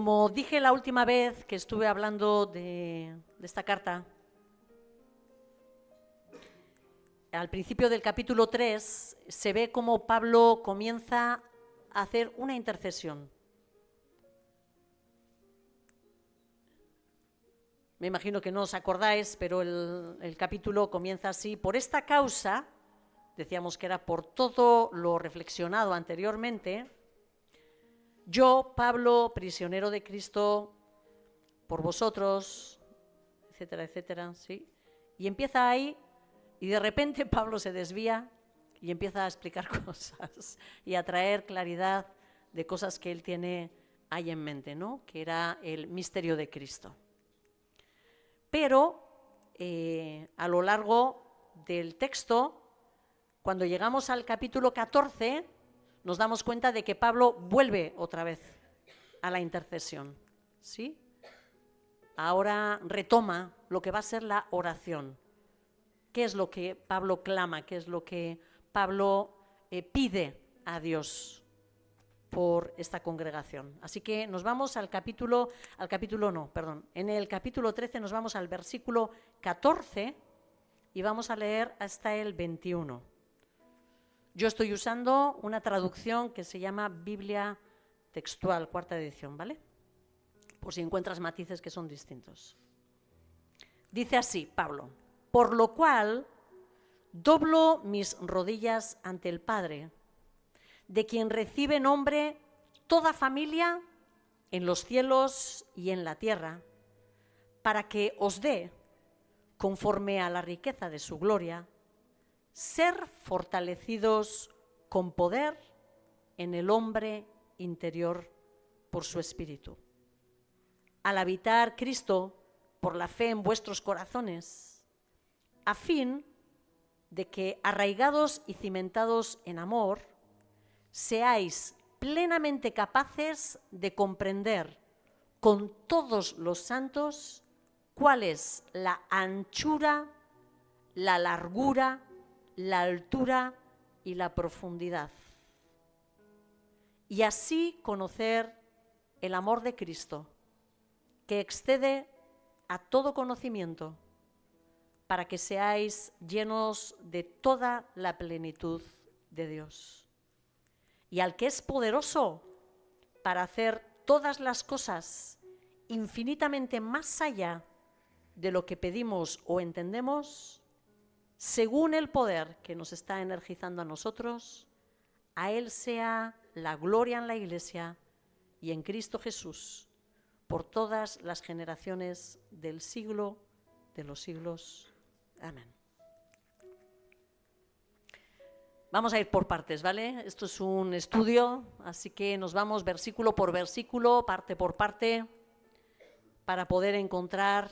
Como dije la última vez que estuve hablando de esta carta, al principio del capítulo 3 se ve cómo Pablo comienza a hacer una intercesión. Me imagino que no os acordáis, pero el capítulo comienza así. Por esta causa, decíamos que era por todo lo reflexionado anteriormente, yo, Pablo, prisionero de Cristo, por vosotros, etcétera, etcétera, ¿sí? Y empieza ahí, y de repente Pablo se desvía y empieza a explicar cosas y a traer claridad de cosas que él tiene ahí en mente, ¿no? Que era el misterio de Cristo. Pero a lo largo del texto, cuando llegamos al capítulo 14, nos damos cuenta de que Pablo vuelve otra vez a la intercesión, ¿sí? Ahora retoma lo que va a ser la oración. ¿Qué es lo que Pablo clama? ¿Qué es lo que Pablo pide a Dios por esta congregación? Así que nos vamos en el capítulo 13 nos vamos al versículo 14 y vamos a leer hasta el 21. Yo estoy usando una traducción que se llama Biblia textual, cuarta edición, ¿vale? Por si encuentras matices que son distintos. Dice así, Pablo: por lo cual doblo mis rodillas ante el Padre, de quien recibe nombre toda familia en los cielos y en la tierra, para que os dé, conforme a la riqueza de su gloria, ser fortalecidos con poder en el hombre interior por su espíritu. Al habitar Cristo por la fe en vuestros corazones, a fin de que, arraigados y cimentados en amor, seáis plenamente capaces de comprender con todos los santos cuál es la anchura, la largura, la altura y la profundidad. Y así conocer el amor de Cristo, que excede a todo conocimiento, para que seáis llenos de toda la plenitud de Dios. Y al que es poderoso para hacer todas las cosas infinitamente más allá de lo que pedimos o entendemos, según el poder que nos está energizando a nosotros, a Él sea la gloria en la Iglesia y en Cristo Jesús, por todas las generaciones del siglo de los siglos. Amén. Vamos a ir por partes, ¿vale? Esto es un estudio, así que nos vamos versículo por versículo, parte por parte, para poder encontrar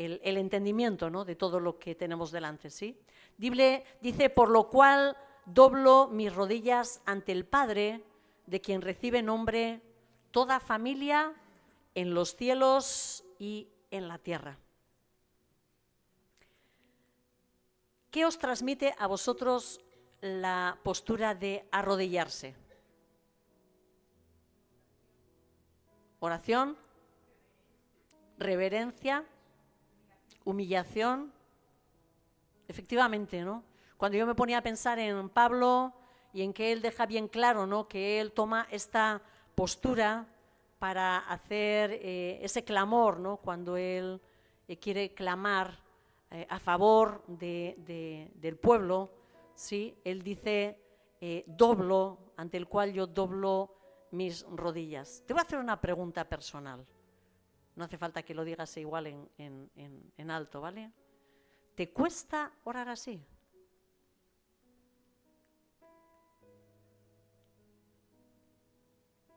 el entendimiento, ¿no?, de todo lo que tenemos delante, ¿sí? Dice, por lo cual doblo mis rodillas ante el Padre, de quien recibe nombre toda familia en los cielos y en la tierra. ¿Qué os transmite a vosotros la postura de arrodillarse? Oración, reverencia, humillación. Efectivamente, ¿no? Cuando yo me ponía a pensar en Pablo y en que él deja bien claro, ¿no?, que él toma esta postura para hacer ese clamor, ¿no?, cuando él quiere clamar a favor del pueblo, ¿sí? Él dice, doblo, ante el cual yo doblo mis rodillas. Te voy a hacer una pregunta personal. No hace falta que lo digas igual en alto, ¿vale? ¿Te cuesta orar así?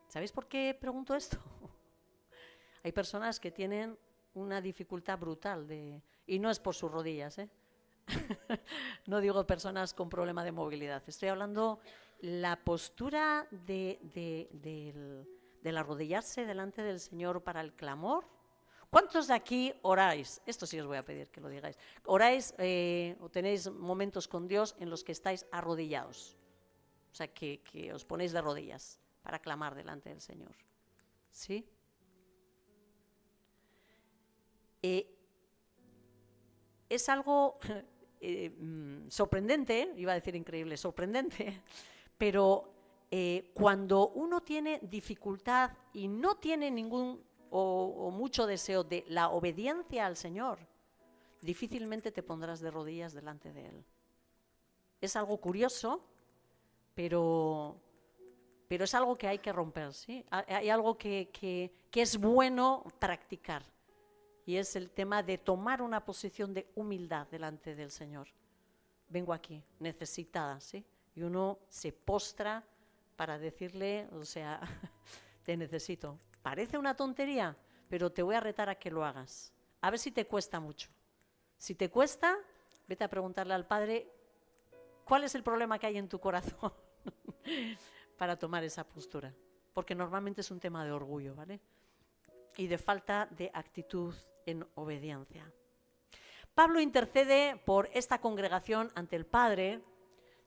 ¿Sabéis por qué pregunto esto? Hay personas que tienen una dificultad brutal y no es por sus rodillas, ¿eh? No digo personas con problema de movilidad, estoy hablando la postura del arrodillarse delante del Señor para el clamor. ¿Cuántos de aquí oráis? Esto sí os voy a pedir que lo digáis. ¿Oráis o tenéis momentos con Dios en los que estáis arrodillados? O sea, que os ponéis de rodillas. para clamar delante del Señor. ¿Sí? Es algo sorprendente, iba a decir increíble, sorprendente, pero cuando uno tiene dificultad y no tiene ningún o mucho deseo de la obediencia al Señor, difícilmente te pondrás de rodillas delante de Él. Es algo curioso, pero es algo que hay que romper, ¿sí? Hay algo que es bueno practicar, y es el tema de tomar una posición de humildad delante del Señor. Vengo aquí, necesitada, ¿sí? Y uno se postra para decirle, o sea, te necesito. Parece una tontería, pero te voy a retar a que lo hagas. A ver si te cuesta mucho. Si te cuesta, vete a preguntarle al Padre, ¿cuál es el problema que hay en tu corazón? Para tomar esa postura, porque normalmente es un tema de orgullo, ¿vale? Y de falta de actitud en obediencia. Pablo intercede por esta congregación ante el Padre,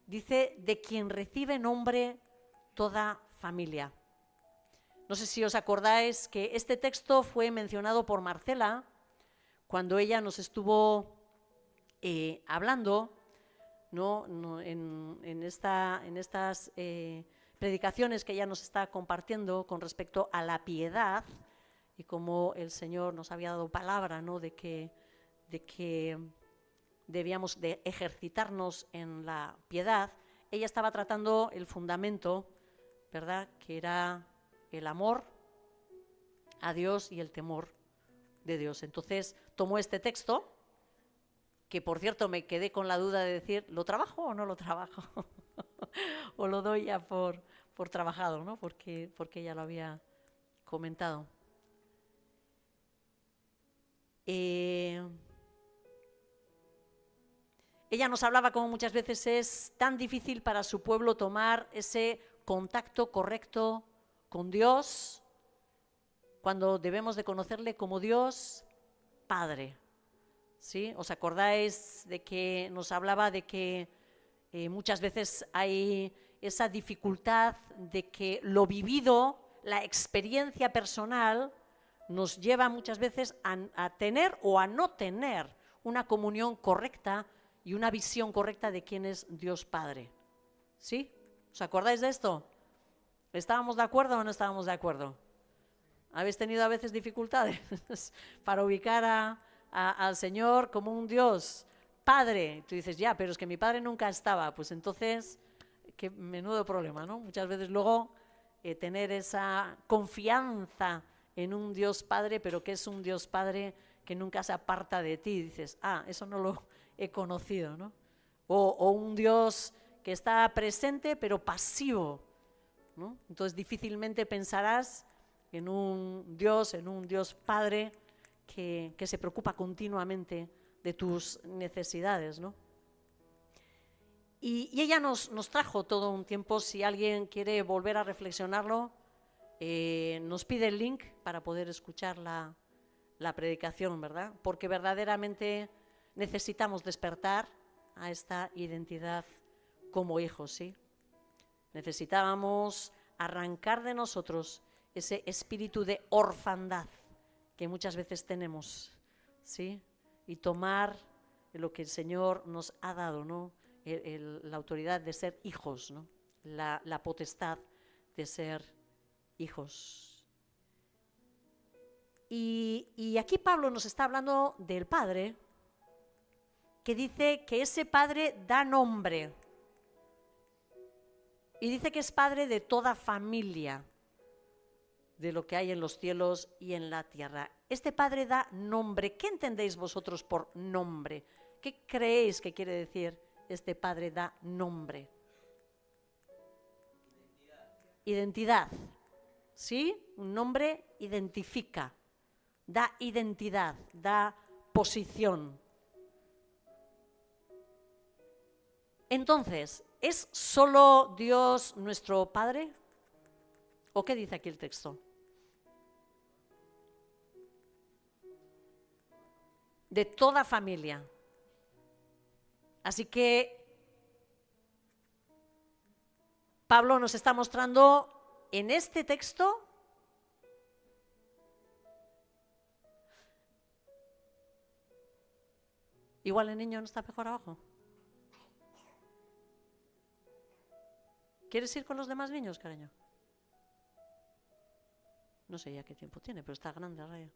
dice, de quien recibe nombre toda familia. No sé si os acordáis que este texto fue mencionado por Marcela cuando ella nos estuvo hablando, ¿no? En estas predicaciones que ella nos está compartiendo con respecto a la piedad y cómo el Señor nos había dado palabra, ¿no? de que debíamos de ejercitarnos en la piedad. Ella estaba tratando el fundamento, ¿verdad?, que era el amor a Dios y el temor de Dios. Entonces tomó este texto, que por cierto me quedé con la duda de decir, ¿lo trabajo o no lo trabajo? O lo doy ya por trabajado, ¿no? Porque ella lo había comentado. Ella nos hablaba como muchas veces es tan difícil para su pueblo tomar ese contacto correcto con Dios, cuando debemos de conocerle como Dios Padre. ¿Sí? ¿Os acordáis de que nos hablaba de que muchas veces hay esa dificultad de que lo vivido, la experiencia personal, nos lleva muchas veces a tener o a no tener una comunión correcta y una visión correcta de quién es Dios Padre? ¿Sí? ¿Os acordáis de esto? ¿Estábamos de acuerdo o no estábamos de acuerdo? ¿Habéis tenido a veces dificultades para ubicar al Señor como un Dios Padre? Tú dices, ya, pero es que mi Padre nunca estaba. Pues entonces, qué menudo problema, ¿no? Muchas veces luego tener esa confianza en un Dios Padre, pero que es un Dios Padre que nunca se aparta de ti. Dices, eso no lo he conocido, ¿no? O un Dios que está presente pero pasivo, ¿no? Entonces difícilmente pensarás en un Dios Padre que se preocupa continuamente de tus necesidades, ¿no? Y ella nos trajo todo un tiempo. Si alguien quiere volver a reflexionarlo, nos pide el link para poder escuchar la predicación, ¿verdad? Porque verdaderamente necesitamos despertar a esta identidad como hijos, ¿sí? Necesitábamos arrancar de nosotros ese espíritu de orfandad que muchas veces tenemos, ¿sí? Y tomar lo que el Señor nos ha dado, ¿no? La autoridad de ser hijos, ¿no? La potestad de ser hijos. Y aquí Pablo nos está hablando del Padre, que dice que ese Padre da nombre. Y dice que es Padre de toda familia, de lo que hay en los cielos y en la tierra. Este Padre da nombre. ¿Qué entendéis vosotros por nombre? ¿Qué creéis que quiere decir este Padre da nombre? Identidad. ¿Sí? Un nombre identifica, da identidad, da posición. Entonces, ¿es solo Dios nuestro Padre? ¿O qué dice aquí el texto? De toda familia. Así que Pablo nos está mostrando en este texto igual el niño no está mejor abajo. ¿Quieres ir con los demás niños, cariño? No sé ya qué tiempo tiene, pero está grande, Raya.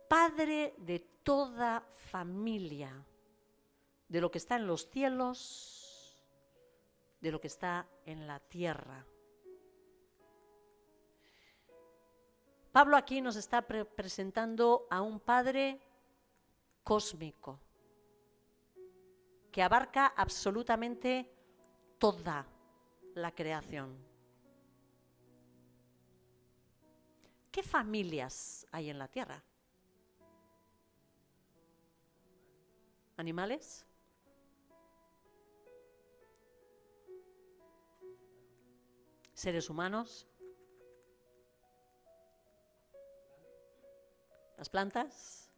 Padre de toda familia, de lo que está en los cielos, de lo que está en la tierra. Pablo aquí nos está presentando a un Padre cósmico que abarca absolutamente toda la creación. ¿Qué familias hay en la tierra? ¿Animales? ¿Seres humanos? ¿Las plantas?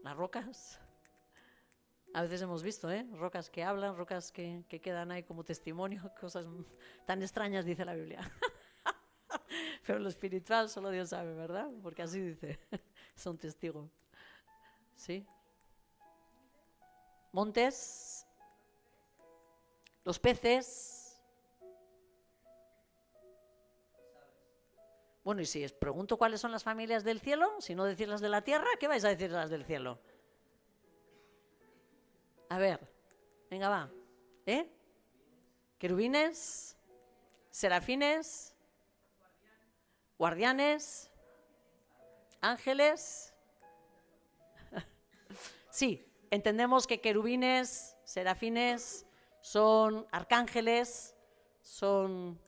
¿Las rocas? A veces hemos visto, rocas que hablan, rocas que quedan ahí como testimonio, cosas tan extrañas dice la Biblia. Pero lo espiritual solo Dios sabe, ¿verdad? Porque así dice, son testigos. ¿Sí? Montes, los peces. Bueno, y si os pregunto cuáles son las familias del cielo, si no decir las de la tierra, ¿qué vais a decir las del cielo? A ver, venga, va. Querubines, serafines, guardianes, ángeles. Sí, entendemos que querubines, serafines son arcángeles, son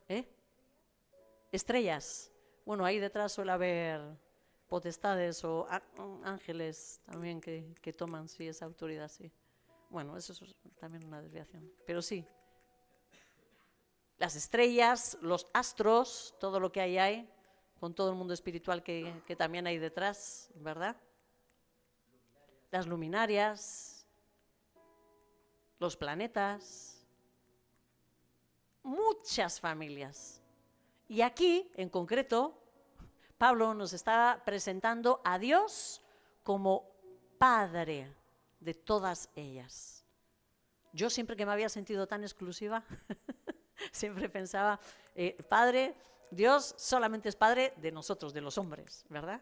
estrellas. Bueno, ahí detrás suele haber potestades o ángeles también que toman sí, esa autoridad, sí. Bueno, eso es también una desviación, pero sí. Las estrellas, los astros, todo lo que hay, con todo el mundo espiritual que también hay detrás, ¿verdad? Las luminarias, los planetas, muchas familias. Y aquí, en concreto, Pablo nos está presentando a Dios como Padre de todas ellas. Yo siempre que me había sentido tan exclusiva, siempre pensaba, Padre, Dios solamente es Padre de nosotros, de los hombres, ¿verdad?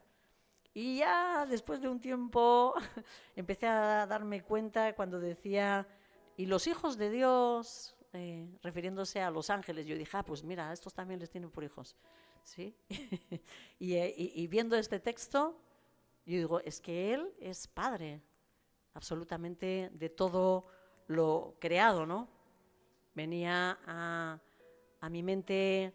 Y ya después de un tiempo empecé a darme cuenta cuando decía, y los hijos de Dios, refiriéndose a los ángeles, yo dije, pues mira, a estos también les tienen por hijos, ¿sí? y viendo este texto, yo digo, es que Él es Padre absolutamente de todo lo creado, ¿no? Venía a mi mente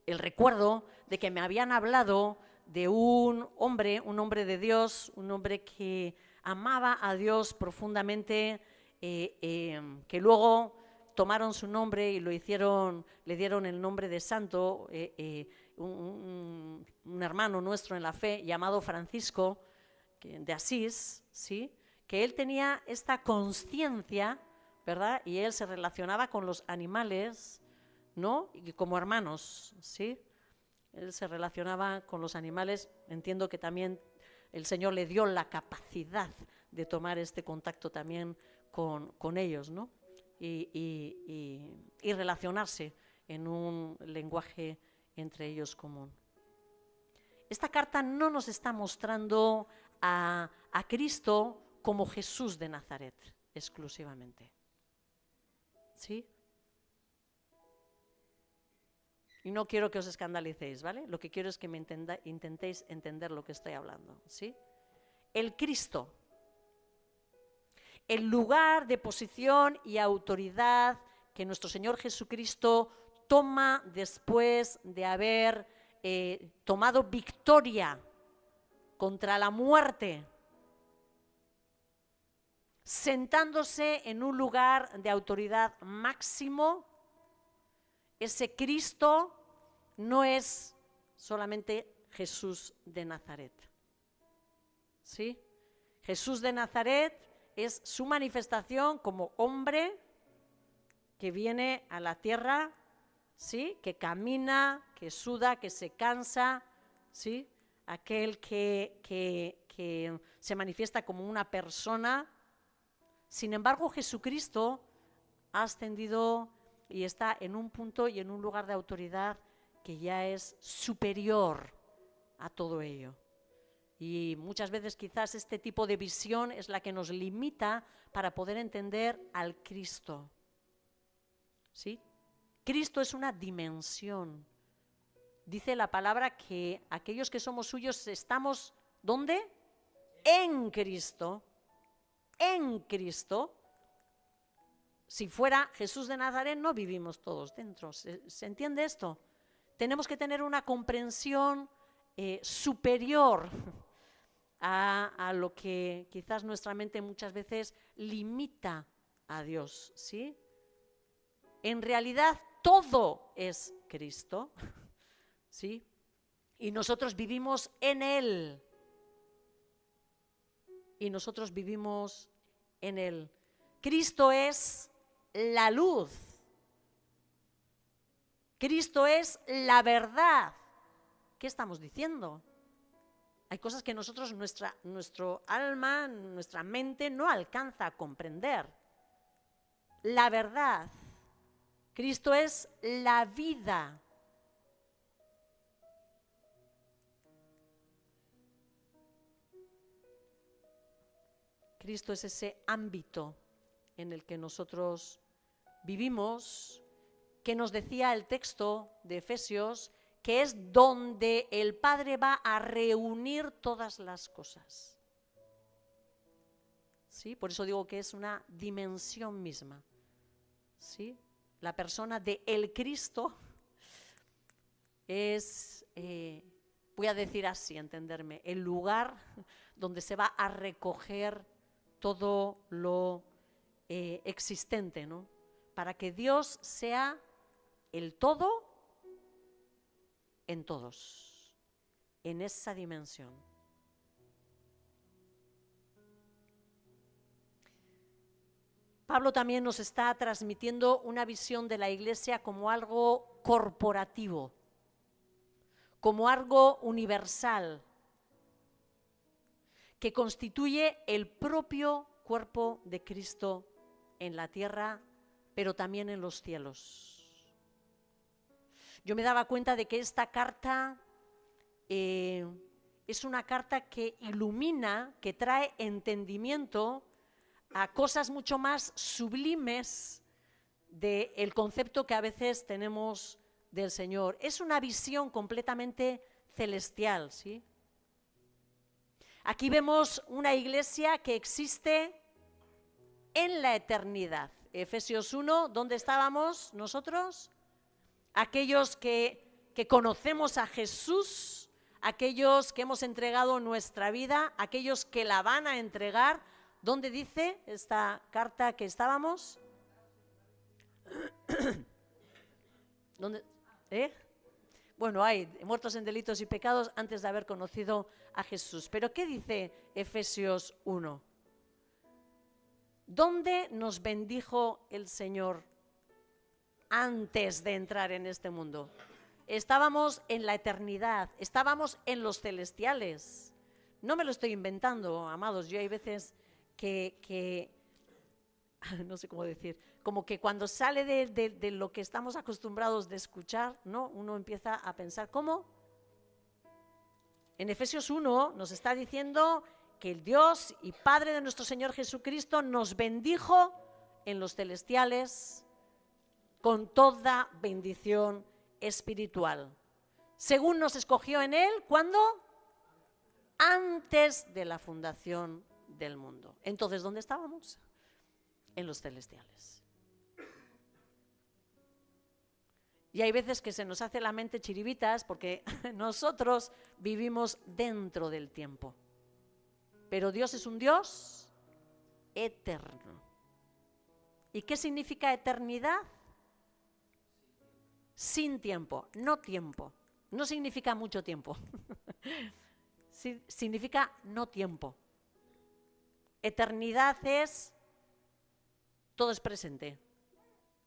el recuerdo de que me habían hablado de un hombre de Dios, un hombre que amaba a Dios profundamente, que luego tomaron su nombre y le dieron el nombre de santo, un hermano nuestro en la fe llamado Francisco de Asís, ¿sí? Que él tenía esta consciencia, ¿verdad? Y él se relacionaba con los animales, ¿no? Y como hermanos, ¿sí? Él se relacionaba con los animales. Entiendo que también el Señor le dio la capacidad de tomar este contacto también con ellos, ¿no? Y relacionarse en un lenguaje entre ellos común. Esta carta no nos está mostrando a Cristo como Jesús de Nazaret exclusivamente, ¿sí? Y no quiero que os escandalicéis, ¿vale? Lo que quiero es que me intentéis entender lo que estoy hablando, ¿sí? El Cristo, el lugar de posición y autoridad que nuestro Señor Jesucristo toma después de haber tomado victoria contra la muerte, sentándose en un lugar de autoridad máximo. Ese Cristo no es solamente Jesús de Nazaret. ¿Sí? Jesús de Nazaret es su manifestación como hombre que viene a la tierra, ¿sí? Que camina, que suda, que se cansa, ¿sí? Aquel que se manifiesta como una persona. Sin embargo, Jesucristo ha ascendido y está en un punto y en un lugar de autoridad que ya es superior a todo ello. Y muchas veces quizás este tipo de visión es la que nos limita para poder entender al Cristo. ¿Sí? Cristo es una dimensión. Dice la palabra que aquellos que somos suyos estamos, ¿dónde? En Cristo. En Cristo. Si fuera Jesús de Nazaret, no vivimos todos dentro. ¿Se entiende esto? Tenemos que tener una comprensión superior a lo que quizás nuestra mente muchas veces limita a Dios, ¿sí? En realidad todo es Cristo, ¿sí? Y nosotros vivimos en Él. Y nosotros vivimos en Él. Cristo es la luz. Cristo es la verdad. ¿Qué estamos diciendo? Hay cosas que nosotros, nuestro alma, nuestra mente no alcanza a comprender. La verdad. Cristo es la vida. Cristo es ese ámbito en el que nosotros vivimos, que nos decía el texto de Efesios, que es donde el Padre va a reunir todas las cosas. ¿Sí? Por eso digo que es una dimensión misma. ¿Sí? La persona de el Cristo es, voy a decir así, entenderme, el lugar donde se va a recoger todo lo existente, ¿no? Para que Dios sea el todo en todos, en esa dimensión. Pablo también nos está transmitiendo una visión de la Iglesia como algo corporativo, como algo universal, que constituye el propio cuerpo de Cristo en la tierra, pero también en los cielos. Yo me daba cuenta de que esta carta es una carta que ilumina, que trae entendimiento a cosas mucho más sublimes del concepto que a veces tenemos del Señor. Es una visión completamente celestial, ¿sí? Aquí vemos una iglesia que existe en la eternidad. Efesios 1, ¿dónde estábamos nosotros? Aquellos que conocemos a Jesús, aquellos que hemos entregado nuestra vida, aquellos que la van a entregar. ¿Dónde dice esta carta que estábamos? ¿Dónde? Bueno, hay muertos en delitos y pecados antes de haber conocido a Jesús. Pero ¿qué dice Efesios 1? ¿Dónde nos bendijo el Señor antes de entrar en este mundo? Estábamos en la eternidad, estábamos en los celestiales. No me lo estoy inventando, amados. Yo hay veces que no sé cómo decir, como que cuando sale de lo que estamos acostumbrados de escuchar, ¿no? Uno empieza a pensar, ¿cómo? En Efesios 1 nos está diciendo que el Dios y Padre de nuestro Señor Jesucristo nos bendijo en los celestiales con toda bendición espiritual, según nos escogió en Él, ¿cuándo? Antes de la fundación del mundo. Entonces, ¿dónde estábamos? En los celestiales. Y hay veces que se nos hace la mente chiribitas porque nosotros vivimos dentro del tiempo. Pero Dios es un Dios eterno. ¿Y qué significa eternidad? sin tiempo, no tiempo. No significa mucho tiempo. Sí, significa no tiempo. Eternidad es, todo es presente.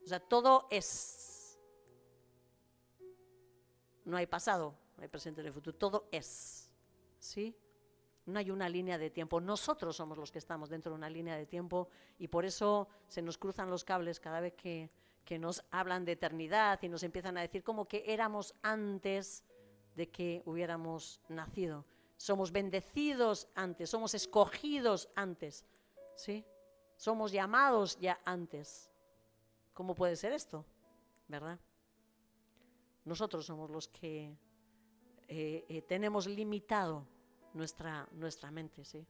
O sea, todo es. No hay pasado, no hay presente ni futuro, todo es. ¿Sí? No hay una línea de tiempo. Nosotros somos los que estamos dentro de una línea de tiempo y por eso se nos cruzan los cables cada vez que nos hablan de eternidad y nos empiezan a decir como que éramos antes de que hubiéramos nacido. Somos bendecidos antes, somos escogidos antes, ¿sí? Somos llamados ya antes. ¿Cómo puede ser esto? ¿Verdad? Nosotros somos los que tenemos limitado nuestra mente, ¿sí?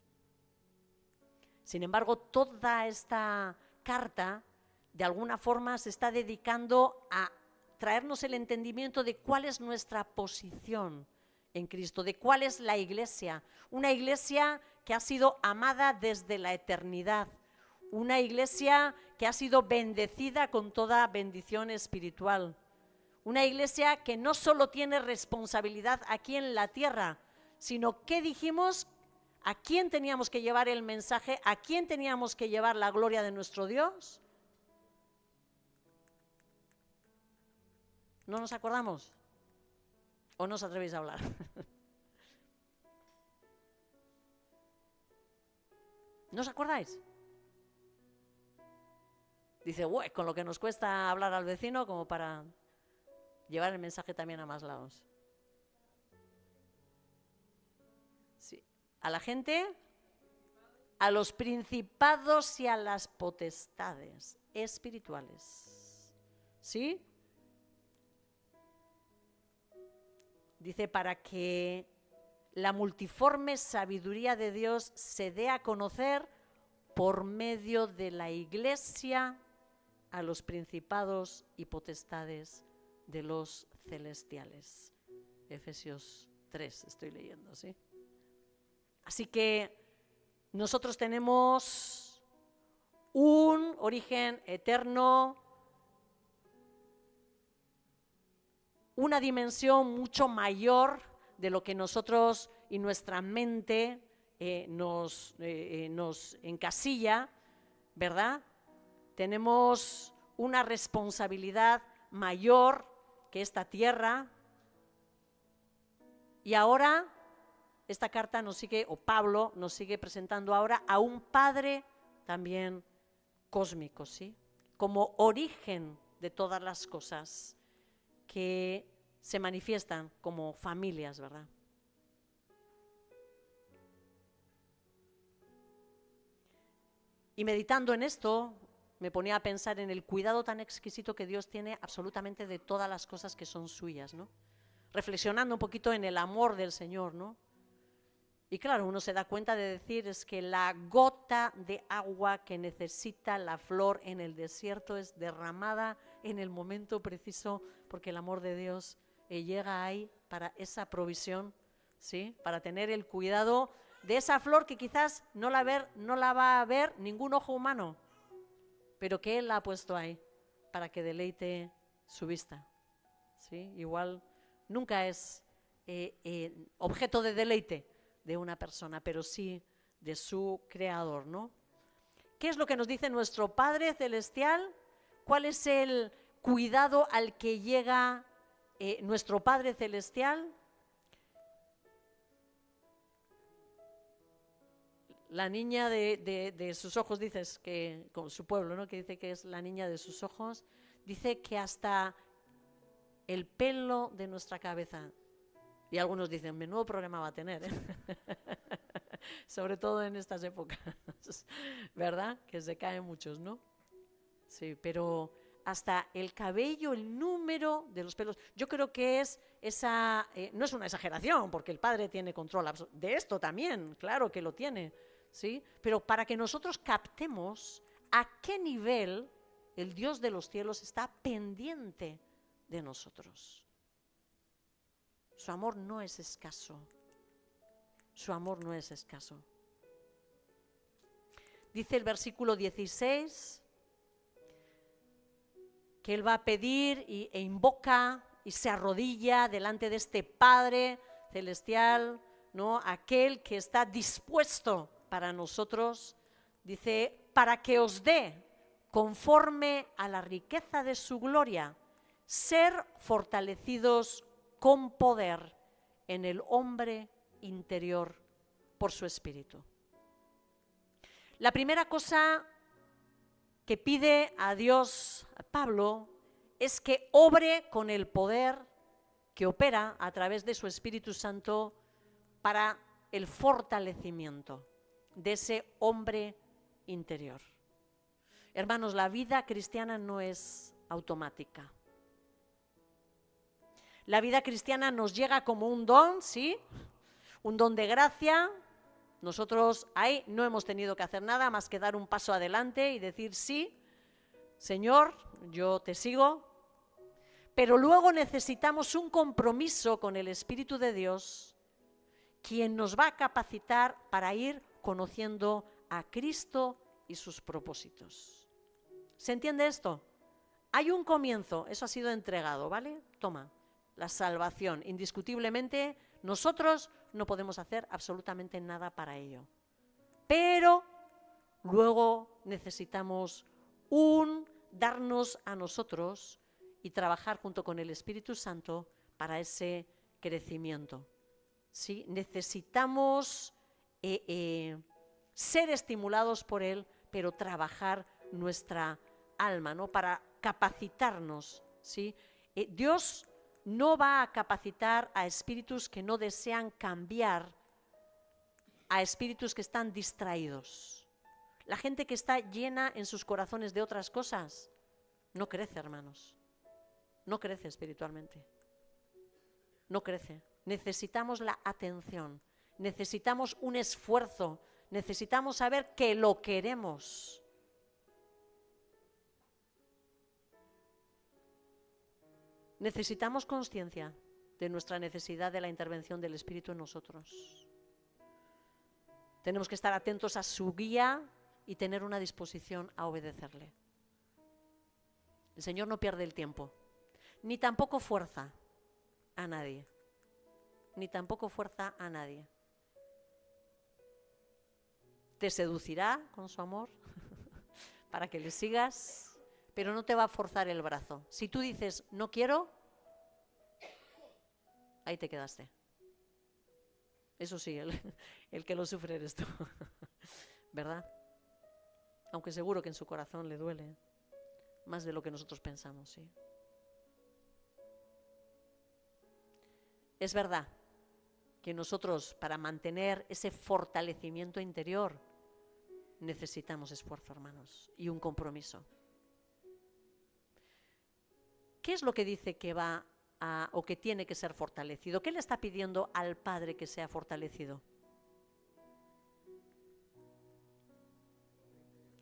Sin embargo, toda esta carta de alguna forma se está dedicando a traernos el entendimiento de cuál es nuestra posición en Cristo, de cuál es la iglesia, una iglesia que ha sido amada desde la eternidad, una iglesia que ha sido bendecida con toda bendición espiritual, una iglesia que no solo tiene responsabilidad aquí en la tierra, sino que dijimos a quién teníamos que llevar el mensaje, a quién teníamos que llevar la gloria de nuestro Dios. ¿No nos acordamos? ¿O no os atrevéis a hablar? ¿No os acordáis? Dice, con lo que nos cuesta hablar al vecino como para llevar el mensaje también a más lados. Sí. A la gente, a los principados y a las potestades espirituales. ¿Sí? Dice, para que la multiforme sabiduría de Dios se dé a conocer por medio de la iglesia a los principados y potestades de los celestiales. Efesios 3 estoy leyendo, ¿sí? Así que nosotros tenemos un origen eterno, una dimensión mucho mayor de lo que nosotros y nuestra mente nos encasilla, ¿verdad? Tenemos una responsabilidad mayor que esta tierra y ahora esta carta nos sigue, o Pablo nos sigue presentando ahora a un Padre también cósmico, ¿sí? Como origen de todas las cosas que se manifiestan como familias, ¿verdad? Y meditando en esto, me ponía a pensar en el cuidado tan exquisito que Dios tiene absolutamente de todas las cosas que son suyas, ¿no? Reflexionando un poquito en el amor del Señor, ¿no? Y claro, uno se da cuenta de decir es que la gota de agua que necesita la flor en el desierto es derramada en el momento preciso porque el amor de Dios llega ahí para esa provisión, ¿sí? Para tener el cuidado de esa flor que quizás no la va a ver ningún ojo humano, pero que Él la ha puesto ahí para que deleite su vista, ¿sí? Igual nunca es objeto de deleite de una persona, pero sí de su creador, ¿no? ¿Qué es lo que nos dice nuestro Padre Celestial? ¿Cuál es el cuidado al que llega nuestro Padre Celestial? La niña de sus ojos, dices que con su pueblo, ¿no? Que dice que es la niña de sus ojos, dice que hasta el pelo de nuestra cabeza. Y algunos dicen, menudo problema va a tener, ¿eh? Sobre todo en estas épocas, ¿verdad? Que se caen muchos, ¿no? Sí, pero hasta el cabello, el número de los pelos, yo creo que es esa, no es una exageración, porque el Padre tiene control de esto también, claro que lo tiene, ¿sí? Pero para que nosotros captemos a qué nivel el Dios de los cielos está pendiente de nosotros. Su amor no es escaso. Su amor no es escaso. Dice el versículo 16 que él va a pedir e invoca y se arrodilla delante de este Padre celestial, ¿no? Aquel que está dispuesto para nosotros, dice, para que os dé, conforme a la riqueza de su gloria, ser fortalecidos con poder en el hombre interior por su espíritu. La primera cosa que pide a Dios a Pablo es que obre con el poder que opera a través de su Espíritu Santo para el fortalecimiento de ese hombre interior. Hermanos, la vida cristiana no es automática. La vida cristiana nos llega como un don, ¿sí? Un don de gracia. Nosotros ahí no hemos tenido que hacer nada más que dar un paso adelante y decir, sí, Señor, yo te sigo. Pero luego necesitamos un compromiso con el Espíritu de Dios, quien nos va a capacitar para ir conociendo a Cristo y sus propósitos. ¿Se entiende esto? Hay un comienzo, eso ha sido entregado, ¿vale? Toma, la salvación. Indiscutiblemente, nosotros no podemos hacer absolutamente nada para ello. Pero luego necesitamos darnos a nosotros y trabajar junto con el Espíritu Santo para ese crecimiento. ¿Sí? Necesitamos ser estimulados por Él, pero trabajar nuestra alma, ¿no? Para capacitarnos, ¿sí? Dios no va a capacitar a espíritus que no desean cambiar, a espíritus que están distraídos. La gente que está llena en sus corazones de otras cosas no crece, hermanos. No crece espiritualmente. No crece. Necesitamos la atención. Necesitamos un esfuerzo. Necesitamos saber que lo queremos. Necesitamos conciencia de nuestra necesidad de la intervención del Espíritu en nosotros. Tenemos que estar atentos a su guía y tener una disposición a obedecerle. El Señor no pierde el tiempo, ni tampoco fuerza a nadie, ni tampoco fuerza a nadie. Te seducirá con su amor para que le sigas, pero no te va a forzar el brazo. Si tú dices, no quiero, ahí te quedaste. Eso sí, el que lo sufre eres tú, ¿verdad? Aunque seguro que en su corazón le duele más de lo que nosotros pensamos, ¿sí? Es verdad que nosotros, para mantener ese fortalecimiento interior, necesitamos esfuerzo, hermanos, y un compromiso. ¿Qué es lo que dice que va o que tiene que ser fortalecido? ¿Qué le está pidiendo al Padre que sea fortalecido?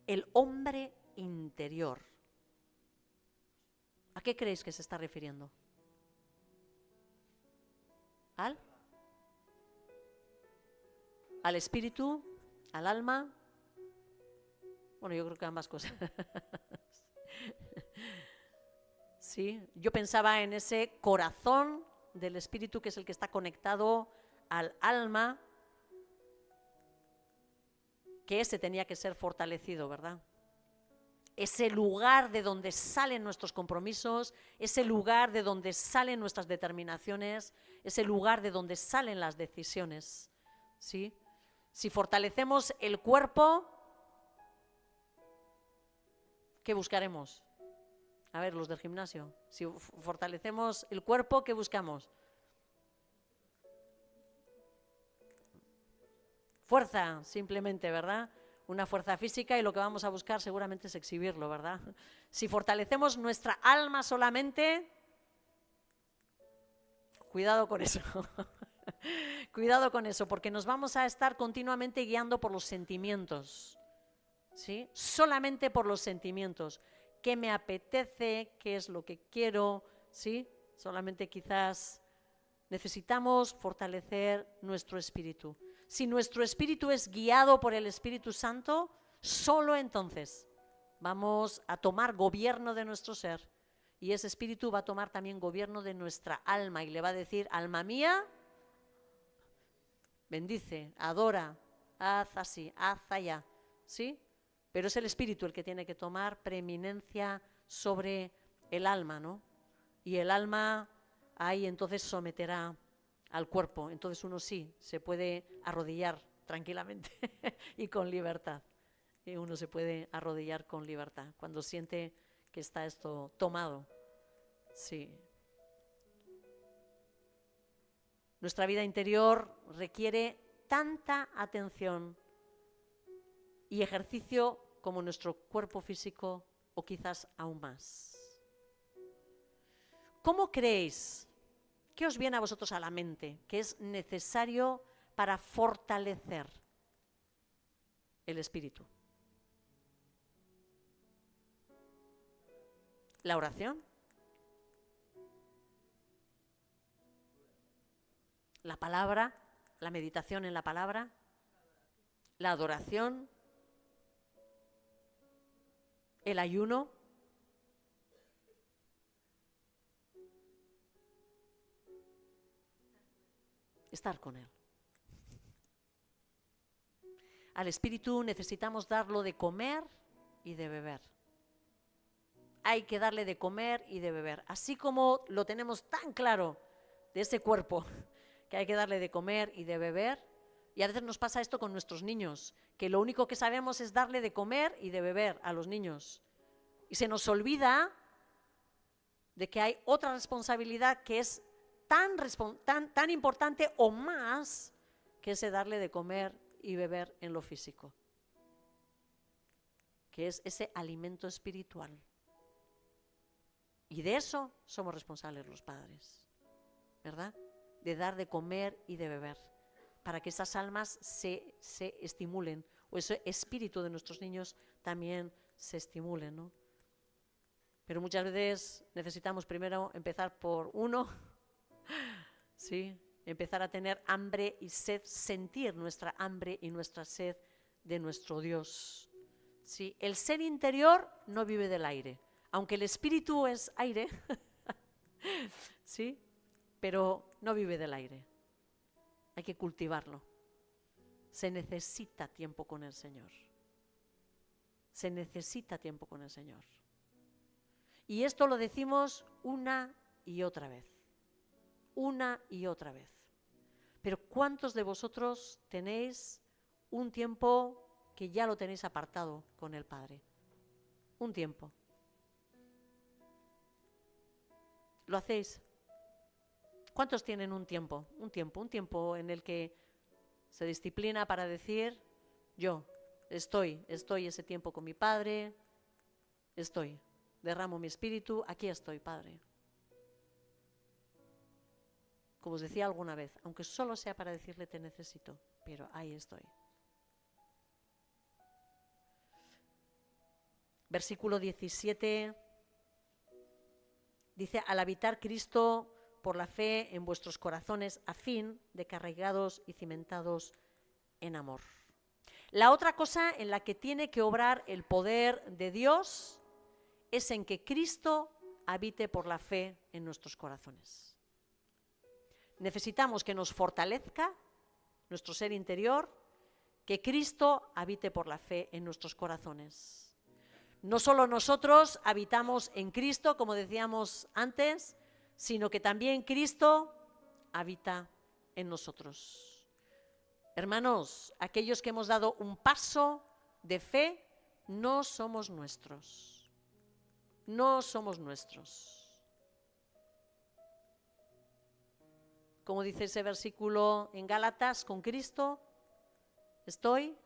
El hombre interior. ¿A qué creéis que se está refiriendo? ¿Al espíritu? ¿Al alma? Bueno, yo creo que ambas cosas. Sí, yo pensaba en ese corazón del espíritu que es el que está conectado al alma, que ese tenía que ser fortalecido, ¿verdad? Ese lugar de donde salen nuestros compromisos, ese lugar de donde salen nuestras determinaciones, ese lugar de donde salen las decisiones, ¿sí? Si fortalecemos el cuerpo, ¿qué buscaremos? A ver, los del gimnasio, si fortalecemos el cuerpo, ¿qué buscamos? Fuerza, simplemente, ¿verdad? Una fuerza física, y lo que vamos a buscar seguramente es exhibirlo, ¿verdad? Si fortalecemos nuestra alma solamente, cuidado con eso. Cuidado con eso, porque nos vamos a estar continuamente guiando por los sentimientos, ¿sí? Solamente por los sentimientos. ¿Qué me apetece? ¿Qué es lo que quiero? ¿Sí? Solamente quizás necesitamos fortalecer nuestro espíritu. Si nuestro espíritu es guiado por el Espíritu Santo, solo entonces vamos a tomar gobierno de nuestro ser, Y ese espíritu va a tomar también gobierno de nuestra alma y le va a decir, alma mía, bendice, adora, haz así, haz allá, ¿sí? Pero es el espíritu el que tiene que tomar preeminencia sobre el alma, ¿no? Y el alma ahí entonces someterá al cuerpo. Entonces uno sí se puede arrodillar tranquilamente y con libertad. Y uno se puede arrodillar con libertad cuando siente que está esto tomado. Sí. Nuestra vida interior requiere tanta atención y ejercicio como nuestro cuerpo físico, o quizás aún más. ¿Cómo creéis? ¿Qué os viene a vosotros a la mente que es necesario para fortalecer el espíritu? ¿La oración? ¿La palabra? ¿La meditación en la palabra? ¿La adoración? ¿El ayuno? Estar con él. Al espíritu necesitamos darlo de comer y de beber. Hay que darle de comer y de beber. Así como lo tenemos tan claro de ese cuerpo, que hay que darle de comer y de beber, y a veces nos pasa esto con nuestros niños, que lo único que sabemos es darle de comer y de beber a los niños. Y se nos olvida de que hay otra responsabilidad que es tan importante o más que ese darle de comer y beber en lo físico, que es ese alimento espiritual. Y de eso somos responsables los padres, ¿verdad? De dar de comer y de beber, para que esas almas se estimulen, o ese espíritu de nuestros niños también se estimule, ¿no? Pero muchas veces necesitamos primero empezar por uno, ¿sí? Empezar a tener hambre y sed, sentir nuestra hambre y nuestra sed de nuestro Dios. ¿Sí? El ser interior no vive del aire, aunque el espíritu es aire, ¿sí? Pero no vive del aire. Hay que cultivarlo. Se necesita tiempo con el Señor. Se necesita tiempo con el Señor. Y esto lo decimos una y otra vez. Una y otra vez. Pero ¿cuántos de vosotros tenéis un tiempo que ya lo tenéis apartado con el Padre? Un tiempo. ¿Lo hacéis? ¿Cuántos tienen un tiempo? Un tiempo en el que se disciplina para decir, yo estoy ese tiempo con mi Padre, derramo mi espíritu, aquí estoy, Padre. Como os decía alguna vez, aunque solo sea para decirle te necesito, pero ahí estoy. Versículo 17 dice, al habitar Cristo por la fe en vuestros corazones, a fin de que arraigados y cimentados en amor. La otra cosa en la que tiene que obrar el poder de Dios es en que Cristo habite por la fe en nuestros corazones. Necesitamos que nos fortalezca nuestro ser interior, que Cristo habite por la fe en nuestros corazones. No solo nosotros habitamos en Cristo, como decíamos antes, sino que también Cristo habita en nosotros. Hermanos, aquellos que hemos dado un paso de fe, no somos nuestros. No somos nuestros. Como dice ese versículo en Gálatas, con Cristo estoy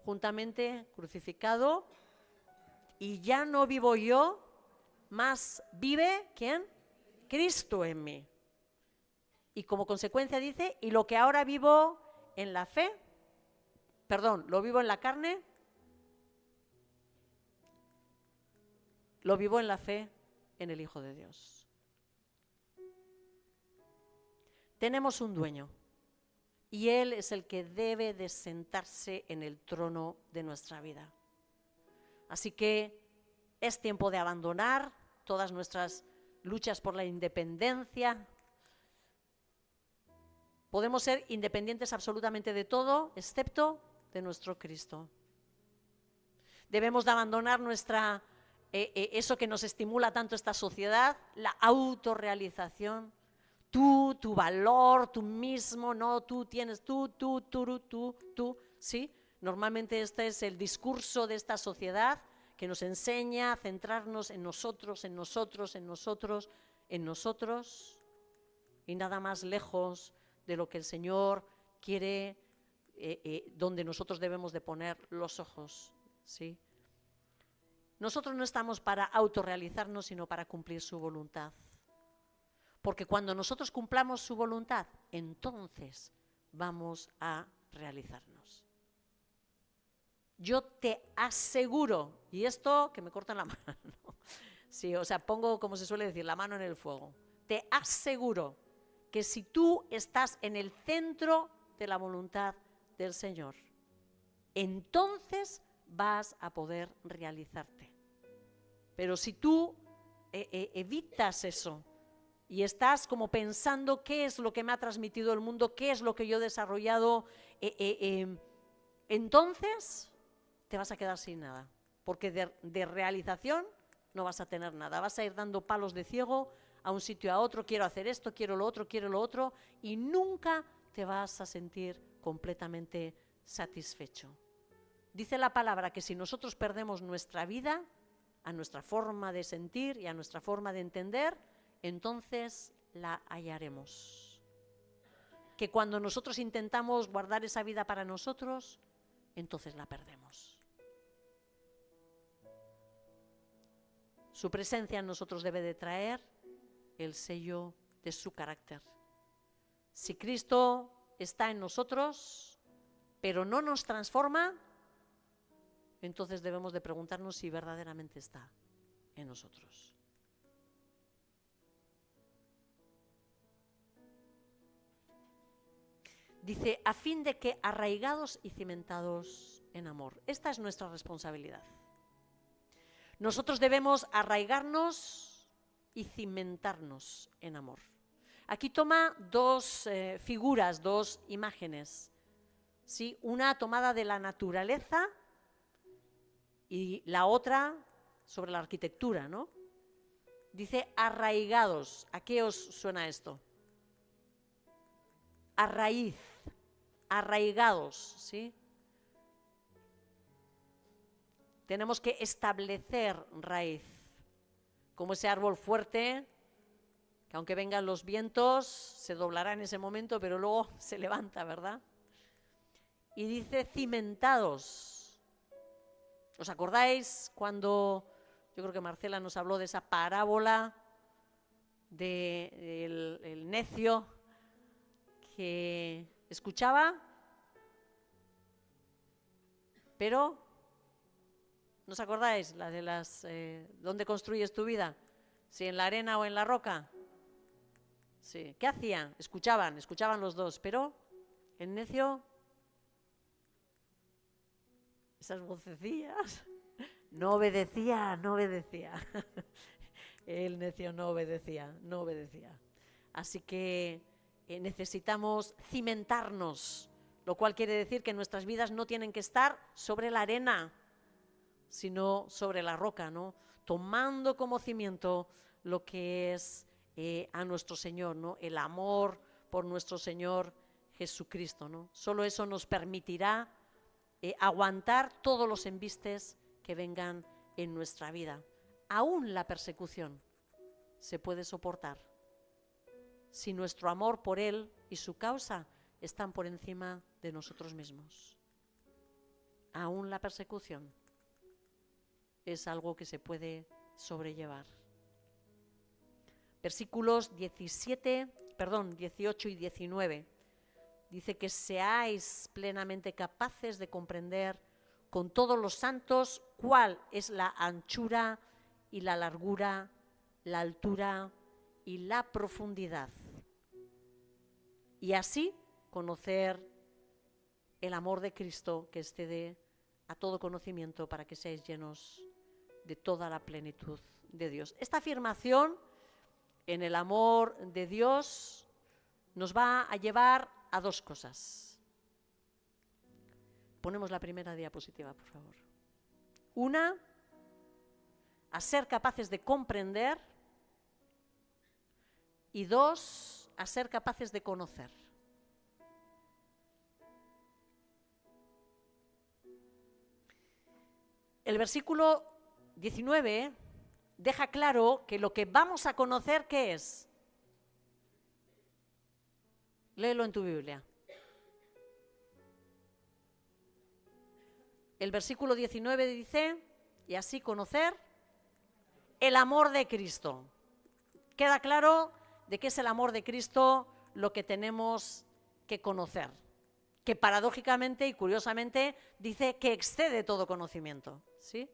juntamente crucificado y ya no vivo yo, mas vive, ¿quién? Cristo en mí. Y como consecuencia dice, y lo que ahora vivo en la fe, lo vivo en la carne, lo vivo en la fe en el Hijo de Dios. Tenemos un dueño y Él es el que debe de sentarse en el trono de nuestra vida. Así que es tiempo de abandonar todas nuestras luchas por la independencia. Podemos ser independientes absolutamente de todo, excepto de nuestro Cristo. Debemos de abandonar eso que nos estimula tanto esta sociedad, la autorrealización. Tú, tu valor, tú mismo, no, tú tienes, tú, ¿sí? Normalmente este es el discurso de esta sociedad que nos enseña a centrarnos en nosotros, y nada más lejos de lo que el Señor quiere, donde nosotros debemos de poner los ojos, ¿sí? Nosotros no estamos para autorrealizarnos, sino para cumplir su voluntad. Porque cuando nosotros cumplamos su voluntad, entonces vamos a realizarnos. Yo te aseguro, y esto que me cortan la mano, sí, o sea, pongo, como se suele decir, la mano en el fuego. Te aseguro que si tú estás en el centro de la voluntad del Señor, entonces vas a poder realizarte. Pero si tú evitas eso y estás como pensando qué es lo que me ha transmitido el mundo, qué es lo que yo he desarrollado, entonces te vas a quedar sin nada, porque de realización no vas a tener nada, vas a ir dando palos de ciego a un sitio a otro, quiero hacer esto, quiero lo otro, y nunca te vas a sentir completamente satisfecho. Dice la palabra que si nosotros perdemos nuestra vida, a nuestra forma de sentir y a nuestra forma de entender, entonces la hallaremos. Que cuando nosotros intentamos guardar esa vida para nosotros, entonces la perdemos. Su presencia en nosotros debe de traer el sello de su carácter. Si Cristo está en nosotros, pero no nos transforma, entonces debemos de preguntarnos si verdaderamente está en nosotros. Dice, a fin de que arraigados y cimentados en amor. Esta es nuestra responsabilidad. Nosotros debemos arraigarnos y cimentarnos en amor. Aquí toma dos figuras, dos imágenes, ¿sí? Una tomada de la naturaleza y la otra sobre la arquitectura, ¿no? Dice arraigados. ¿A qué os suena esto? A raíz, arraigados, ¿sí? Tenemos que establecer raíz, como ese árbol fuerte, que aunque vengan los vientos, se doblará en ese momento, pero luego se levanta, ¿verdad? Y dice cimentados. ¿Os acordáis cuando, yo creo que Marcela nos habló de esa parábola del necio que escuchaba, pero ¿no os acordáis? La de las ¿dónde construyes tu vida? ¿Si en la arena o en la roca? Sí. ¿Qué hacían? Escuchaban los dos, pero el necio, esas vocecillas, no obedecía. El necio no obedecía. Así que necesitamos cimentarnos, lo cual quiere decir que nuestras vidas no tienen que estar sobre la arena, sino sobre la roca, ¿no? Tomando como cimiento lo que es a nuestro Señor, ¿no? El amor por nuestro Señor Jesucristo, ¿no? Solo eso nos permitirá aguantar todos los embistes que vengan en nuestra vida. Aún la persecución se puede soportar si nuestro amor por Él y su causa están por encima de nosotros mismos. Aún la persecución es algo que se puede sobrellevar. Versículos 18 y 19. Dice que seáis plenamente capaces de comprender con todos los santos cuál es la anchura y la largura, la altura y la profundidad. Y así conocer el amor de Cristo que excede a todo conocimiento, para que seáis llenos de toda la plenitud de Dios. Esta afirmación en el amor de Dios nos va a llevar a dos cosas. Ponemos la primera diapositiva, por favor. Una, a ser capaces de comprender, y dos, a ser capaces de conocer. El versículo 19 deja claro que lo que vamos a conocer, ¿qué es? Léelo en tu Biblia. El versículo 19 dice, y así conocer el amor de Cristo. Queda claro de qué es el amor de Cristo lo que tenemos que conocer, que paradójicamente y curiosamente dice que excede todo conocimiento, ¿sí?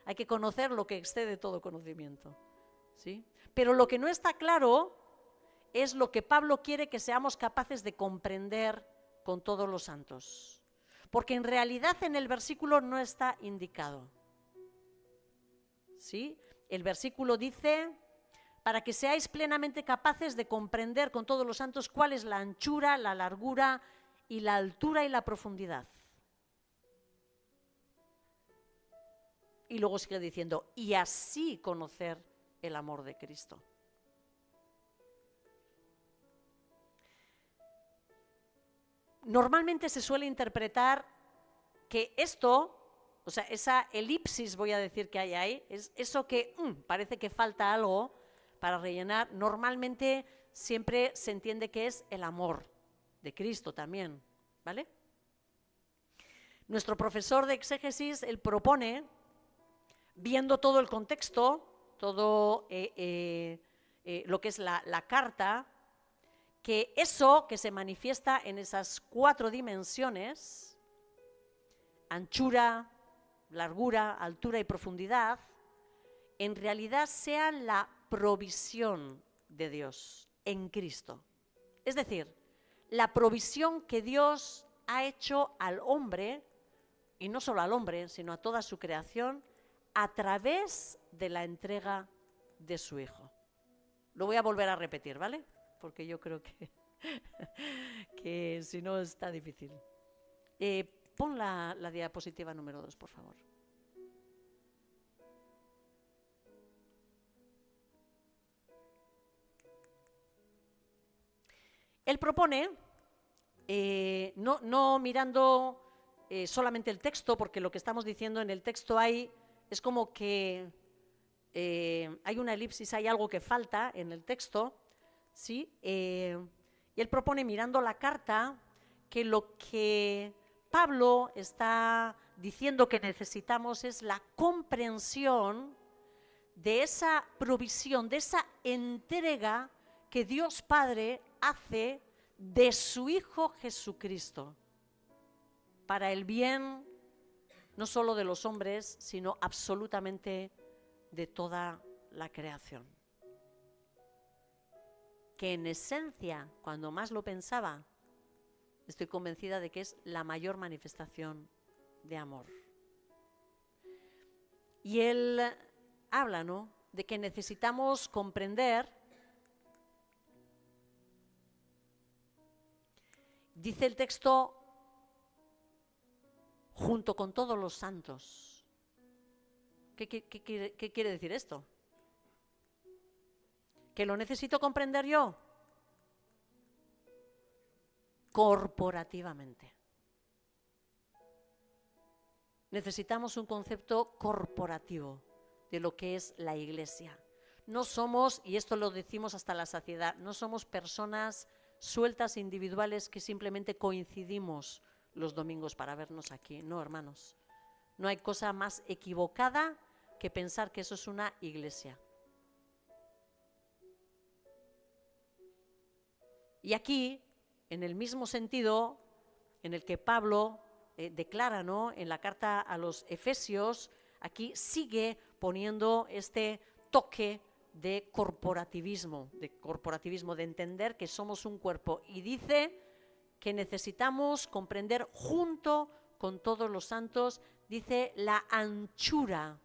Hay que conocer lo que excede todo conocimiento, ¿sí? Pero lo que no está claro es lo que Pablo quiere que seamos capaces de comprender con todos los santos, porque en realidad en el versículo no está indicado, ¿sí? El versículo dice, para que seáis plenamente capaces de comprender con todos los santos cuál es la anchura, la largura y la altura y la profundidad. Y luego sigue diciendo, y así conocer el amor de Cristo. Normalmente se suele interpretar que esto, o sea, esa elipsis, voy a decir, que hay ahí, es eso que parece que falta algo para rellenar. Normalmente siempre se entiende que es el amor de Cristo también, ¿vale? Nuestro profesor de exégesis, él propone, viendo todo el contexto, todo lo que es la carta, que eso que se manifiesta en esas 4 dimensiones, anchura, largura, altura y profundidad, en realidad sea la provisión de Dios en Cristo. Es decir, la provisión que Dios ha hecho al hombre, y no solo al hombre, sino a toda su creación, a través de la entrega de su Hijo. Lo voy a volver a repetir, ¿vale? Porque yo creo que si no está difícil. Pon la diapositiva número 2, por favor. Él propone, no mirando solamente el texto, porque lo que estamos diciendo en el texto es como que hay una elipsis, hay algo que falta en el texto, ¿sí? Y él propone, mirando la carta, que lo que Pablo está diciendo que necesitamos es la comprensión de esa provisión, de esa entrega que Dios Padre hace de su Hijo Jesucristo para el bien no solo de los hombres, sino absolutamente de toda la creación. Que en esencia, cuando más lo pensaba, estoy convencida de que es la mayor manifestación de amor. Y él habla, ¿no?, de que necesitamos comprender. Dice el texto, junto con todos los santos. ¿Qué quiere decir esto? ¿Que lo necesito comprender yo? Corporativamente. Necesitamos un concepto corporativo de lo que es la Iglesia. No somos, y esto lo decimos hasta la saciedad, no somos personas sueltas individuales que simplemente coincidimos los domingos para vernos aquí. No, hermanos. No hay cosa más equivocada que pensar que eso es una iglesia. Y aquí, en el mismo sentido en el que Pablo declara, ¿no?, en la carta a los Efesios, aquí sigue poniendo este toque de corporativismo, de entender que somos un cuerpo. Y dice que necesitamos comprender junto con todos los santos, dice, la anchura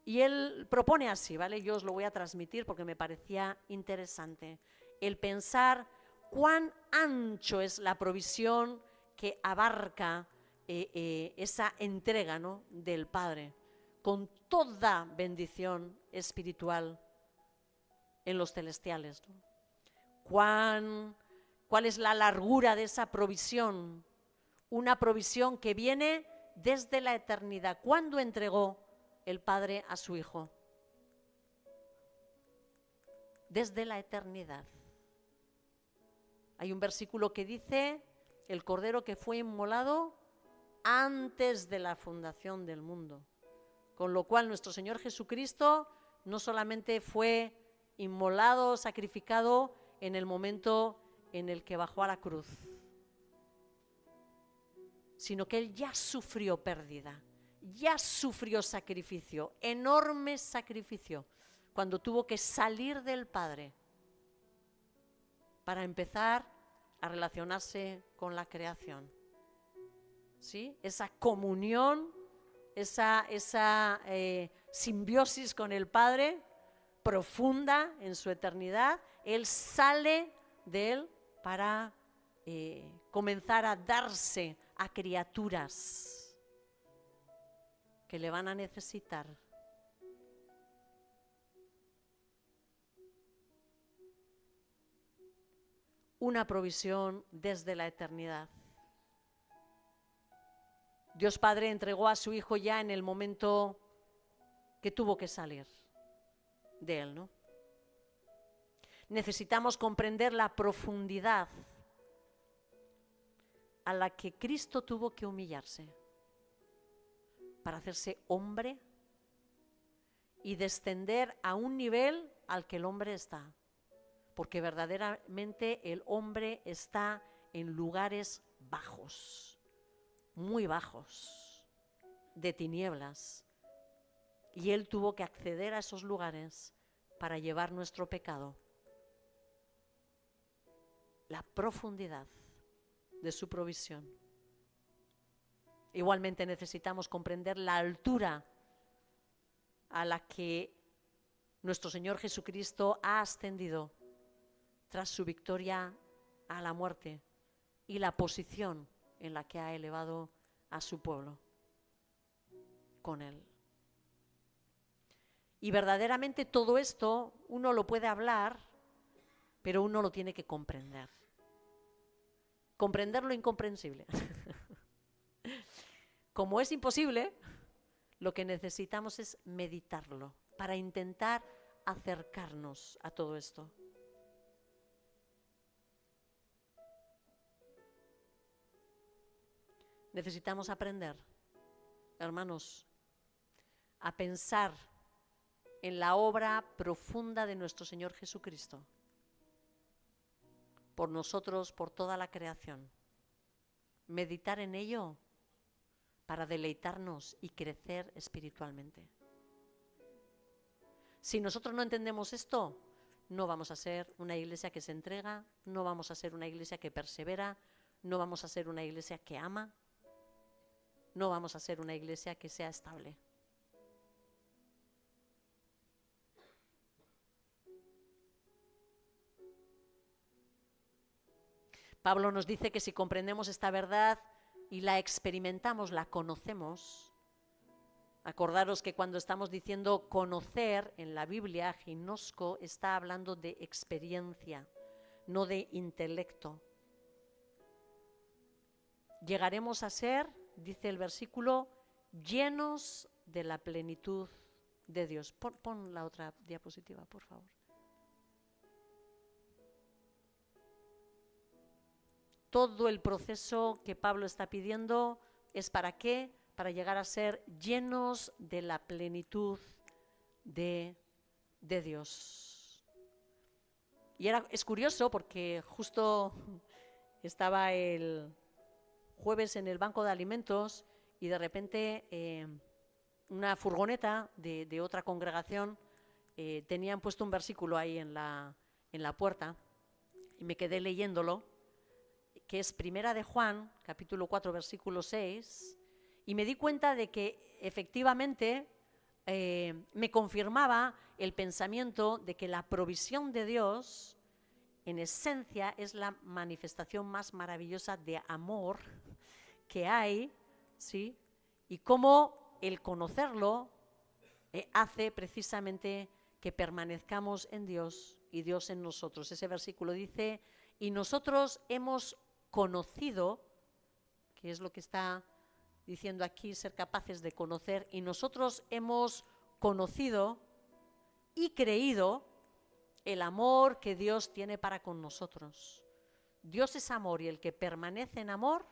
Y él propone así, ¿vale? Yo os lo voy a transmitir porque me parecía interesante. El pensar cuán ancho es la provisión que abarca esa entrega, ¿no?, del Padre, con toda bendición espiritual en los celestiales, ¿no? ¿Cuál es la largura de esa provisión? Una provisión que viene desde la eternidad. ¿Cuándo entregó el Padre a su Hijo? Desde la eternidad. Hay un versículo que dice: el Cordero que fue inmolado antes de la fundación del mundo. Con lo cual nuestro Señor Jesucristo no solamente fue inmolado, sacrificado en el momento en el que bajó a la cruz, sino que Él ya sufrió pérdida, ya sufrió sacrificio, enorme sacrificio, cuando tuvo que salir del Padre para empezar a relacionarse con la creación. ¿Sí? Esa comunión, esa simbiosis con el Padre profunda en su eternidad. Él sale de Él para comenzar a darse a criaturas que le van a necesitar. Una provisión desde la eternidad. Dios Padre entregó a su Hijo ya en el momento que tuvo que salir de Él, ¿no? Necesitamos comprender la profundidad a la que Cristo tuvo que humillarse para hacerse hombre y descender a un nivel al que el hombre está. Porque verdaderamente el hombre está en lugares bajos, muy bajos, de tinieblas. Y Él tuvo que acceder a esos lugares para llevar nuestro pecado. La profundidad de su provisión. Igualmente necesitamos comprender la altura a la que nuestro Señor Jesucristo ha ascendido tras su victoria a la muerte y la posición en la que ha elevado a su pueblo con Él. Y verdaderamente todo esto uno lo puede hablar, pero uno lo tiene que comprender. Comprender lo incomprensible. Como es imposible, lo que necesitamos es meditarlo para intentar acercarnos a todo esto. Necesitamos aprender, hermanos, a pensar en la obra profunda de nuestro Señor Jesucristo, por nosotros, por toda la creación. Meditar en ello para deleitarnos y crecer espiritualmente. Si nosotros no entendemos esto, no vamos a ser una iglesia que se entrega, no vamos a ser una iglesia que persevera, no vamos a ser una iglesia que ama, no vamos a ser una iglesia que sea estable. Pablo nos dice que si comprendemos esta verdad y la experimentamos, la conocemos. Acordaros que cuando estamos diciendo conocer en la Biblia, ginosko está hablando de experiencia, no de intelecto. Llegaremos a ser, dice el versículo, llenos de la plenitud de Dios. Pon la otra diapositiva, por favor. Todo el proceso que Pablo está pidiendo es ¿para qué? Para llegar a ser llenos de la plenitud de Dios. Y es curioso porque justo estaba el jueves en el banco de alimentos y de repente una furgoneta de otra congregación tenían puesto un versículo ahí en la puerta y me quedé leyéndolo, que es Primera de Juan, capítulo 4, versículo 6, y me di cuenta de que efectivamente me confirmaba el pensamiento de que la provisión de Dios, en esencia, es la manifestación más maravillosa de amor que hay, ¿sí? Y cómo el conocerlo hace precisamente que permanezcamos en Dios y Dios en nosotros. Ese versículo dice, y nosotros hemos conocido, que es lo que está diciendo aquí, ser capaces de conocer, y nosotros hemos conocido y creído el amor que Dios tiene para con nosotros. Dios es amor y el que permanece en amor,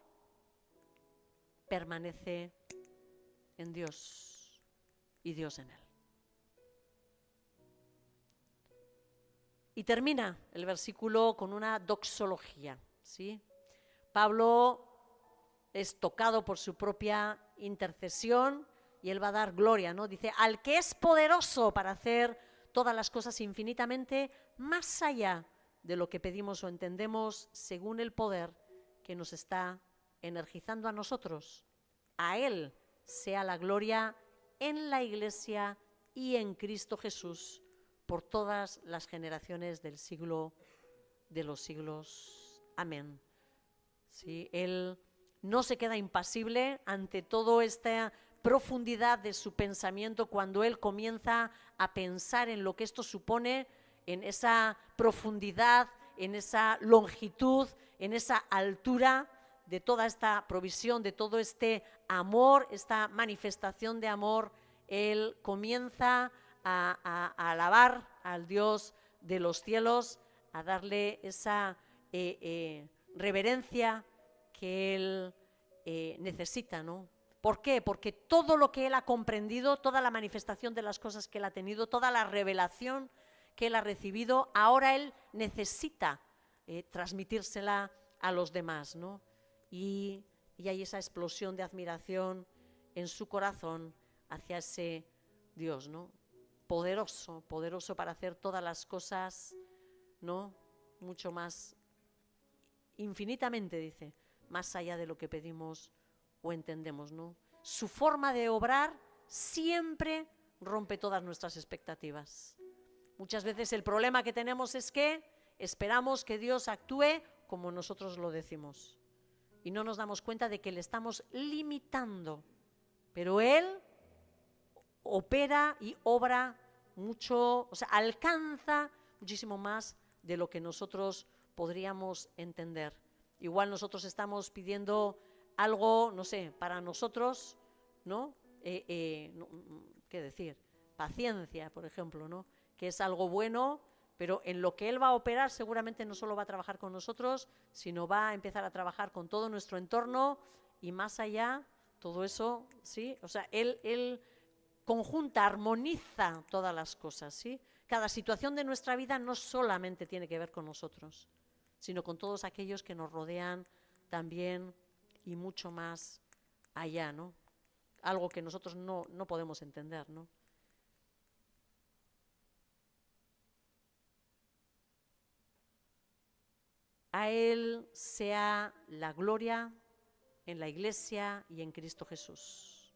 permanece en Dios y Dios en él. Y termina el versículo con una doxología, ¿sí? Pablo es tocado por su propia intercesión y él va a dar gloria, ¿no? Dice, al que es poderoso para hacer todas las cosas infinitamente más allá de lo que pedimos o entendemos, según el poder que nos está energizando a nosotros. A él sea la gloria en la Iglesia y en Cristo Jesús por todas las generaciones del siglo de los siglos. Amén. Sí, él no se queda impasible ante toda esta profundidad de su pensamiento cuando él comienza a pensar en lo que esto supone, en esa profundidad, en esa longitud, en esa altura de toda esta provisión, de todo este amor, esta manifestación de amor. Él comienza a alabar al Dios de los cielos, a darle esa reverencia que él necesita, ¿no? ¿Por qué? Porque todo lo que él ha comprendido, toda la manifestación de las cosas que él ha tenido, toda la revelación que él ha recibido, ahora él necesita transmitírsela a los demás, ¿no? Y hay esa explosión de admiración en su corazón hacia ese Dios, ¿no? Poderoso, poderoso para hacer todas las cosas, ¿no? Mucho más, infinitamente, dice, más allá de lo que pedimos o entendemos, ¿no? Su forma de obrar siempre rompe todas nuestras expectativas. Muchas veces el problema que tenemos es que esperamos que Dios actúe como nosotros lo decimos y no nos damos cuenta de que le estamos limitando, pero Él opera y obra mucho, o sea, alcanza muchísimo más de lo que nosotros podríamos entender. Igual nosotros estamos pidiendo algo, no sé, para nosotros, ¿no? ¿Qué decir? Paciencia, por ejemplo, ¿no? Que es algo bueno, pero en lo que Él va a operar seguramente no solo va a trabajar con nosotros, sino va a empezar a trabajar con todo nuestro entorno y más allá, todo eso, ¿sí? O sea, Él conjunta, armoniza todas las cosas, ¿sí? Cada situación de nuestra vida no solamente tiene que ver con nosotros, sino con todos aquellos que nos rodean también y mucho más allá, ¿no? Algo que nosotros no podemos entender, ¿no? A Él sea la gloria en la Iglesia y en Cristo Jesús.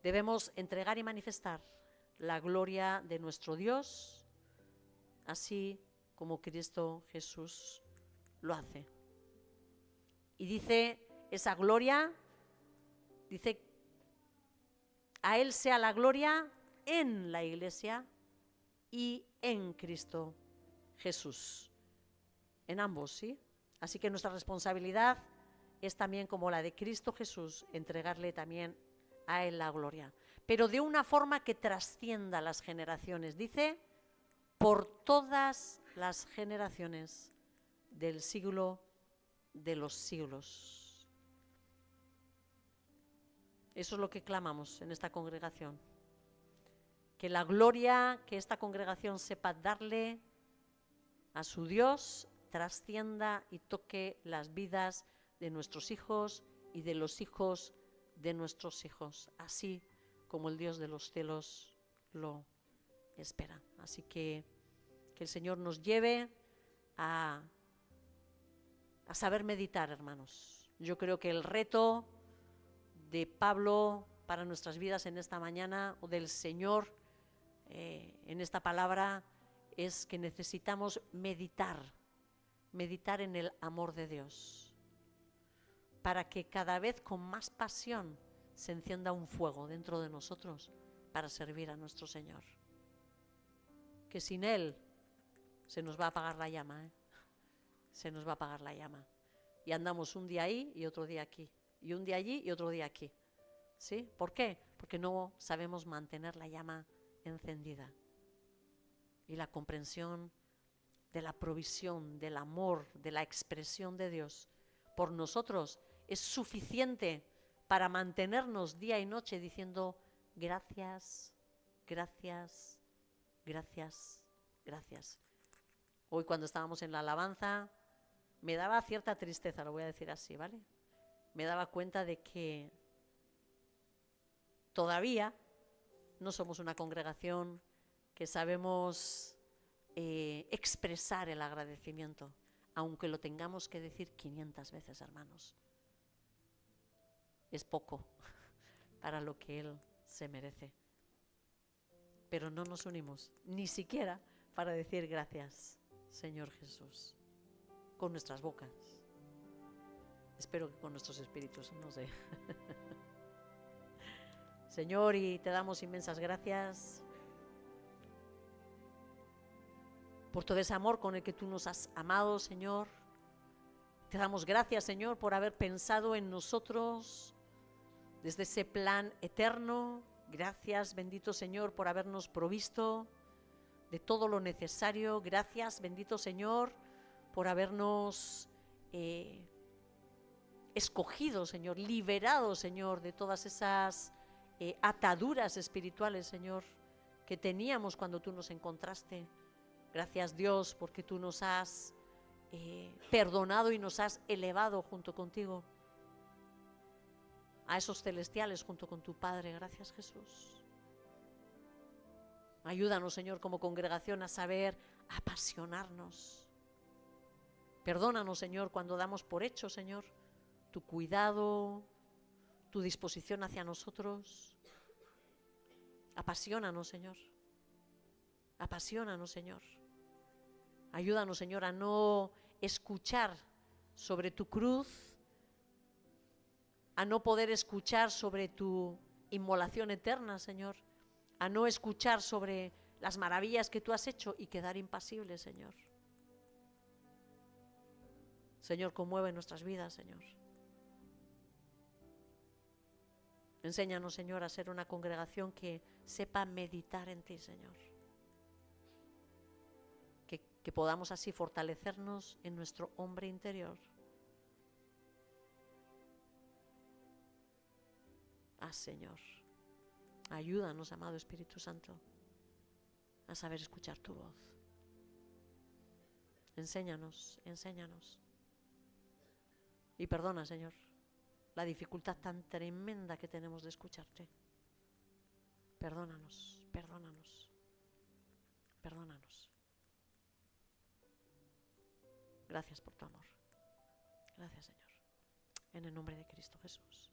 Debemos entregar y manifestar la gloria de nuestro Dios, así como Cristo Jesús lo hace. Y dice, esa gloria, dice, a Él sea la gloria en la Iglesia y en Cristo Jesús. En ambos, ¿sí? Así que nuestra responsabilidad es también como la de Cristo Jesús, entregarle también a Él la gloria, pero de una forma que trascienda las generaciones. Dice, por todas las generaciones del siglo de los siglos. Eso es lo que clamamos en esta congregación. Que la gloria que esta congregación sepa darle a su Dios trascienda y toque las vidas de nuestros hijos y de los hijos de nuestros hijos, así como el Dios de los cielos lo espera. Así que el Señor nos lleve a saber meditar, hermanos. Yo creo que el reto de Pablo para nuestras vidas en esta mañana, o del Señor en esta palabra, es que necesitamos meditar en el amor de Dios, para que cada vez con más pasión se encienda un fuego dentro de nosotros para servir a nuestro Señor. Que sin Él se nos va a apagar la llama, se nos va a apagar la llama. Y andamos un día ahí y otro día aquí, y un día allí y otro día aquí. ¿Sí? ¿Por qué? Porque no sabemos mantener la llama encendida. Y la comprensión de la provisión, del amor, de la expresión de Dios por nosotros es suficiente para mantenernos día y noche diciendo gracias, gracias, gracias, gracias. Hoy cuando estábamos en la alabanza me daba cierta tristeza, lo voy a decir así, ¿vale? Me daba cuenta de que todavía no somos una congregación que sabemos expresar el agradecimiento, aunque lo tengamos que decir 500 veces, hermanos. Es poco para lo que Él se merece. Pero no nos unimos, ni siquiera para decir gracias, Señor Jesús, con nuestras bocas. Espero que con nuestros espíritus, no sé. Señor, y te damos inmensas gracias por todo ese amor con el que tú nos has amado, Señor. Te damos gracias, Señor, por haber pensado en nosotros desde ese plan eterno. Gracias, bendito Señor, por habernos provisto de todo lo necesario. Gracias, bendito Señor, por habernos escogido, Señor, liberado, Señor, de todas esas ataduras espirituales, Señor, que teníamos cuando tú nos encontraste. Gracias, Dios, porque tú nos has perdonado y nos has elevado junto contigo a esos celestiales junto con tu Padre. Gracias, Jesús. Ayúdanos, Señor, como congregación a saber apasionarnos. Perdónanos, Señor, cuando damos por hecho, Señor, tu cuidado, tu disposición hacia nosotros. Apasionanos, Señor. Apasionanos, Señor. Ayúdanos, Señor, a no escuchar sobre tu cruz, a no poder escuchar sobre tu inmolación eterna, Señor, a no escuchar sobre las maravillas que tú has hecho y quedar impasibles, Señor. Señor, conmueve nuestras vidas, Señor. Enséñanos, Señor, a ser una congregación que sepa meditar en ti, Señor. Que podamos así fortalecernos en nuestro hombre interior. Señor, ayúdanos, amado Espíritu Santo, a saber escuchar tu voz. Enséñanos, enséñanos. Y perdona, Señor, la dificultad tan tremenda que tenemos de escucharte. Perdónanos, perdónanos, perdónanos. Gracias por tu amor. Gracias, Señor. En el nombre de Cristo Jesús.